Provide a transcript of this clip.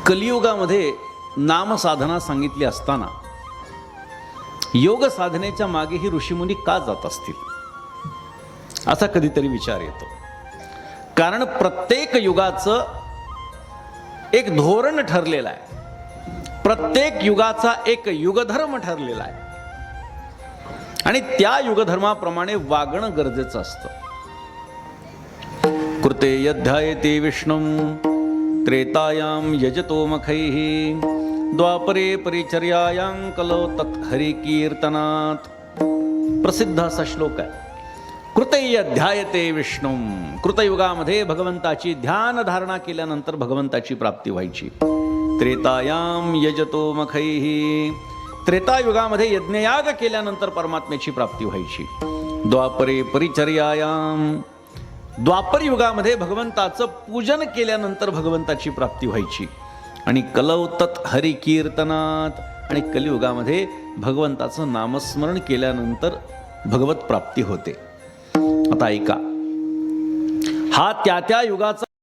कलियुगामध्ये नामसाधना सांगितली असताना योग साधनेच्या मागे ही ऋषीमुनी का जात असतील असा कधीतरी विचार येतो. कारण प्रत्येक युगाचं एक धोरण ठरलेलं आहे, प्रत्येक युगाचा एक युगधर्म ठरलेला आहे आणि त्या युगधर्माप्रमाणे वागणं गरजेचं असतं. कृते यध्यायते विष्णुं त्रेतायां यजतो मखैः द्वापरे परिचर्यायां कलो तत् हरिकीर्तनात. प्रसिद्ध असा श्लोक आहे. कृतय ध्यायते विष्णुं. कृतयुगामध्ये भगवंताची ध्यान धारणा केल्यानंतर भगवंताची प्राप्ती व्हायची. त्रेतायां यजतो मखैः. त्रेतायुगामध्ये यज्ञयाग केल्यानंतर परमात्म्याची प्राप्ती व्हायची. द्वापरे परिचर्यायां. द्वापर युगामध्ये भगवंताचं पूजन केल्यानंतर भगवंताची प्राप्ती व्हायची. आणि कलौ तत् हरिकीर्तनात. आणि कलियुगामध्ये भगवंताचं नामस्मरण केल्यानंतर भगवत प्राप्ती होते. आता ऐका, हा त्या युगाचा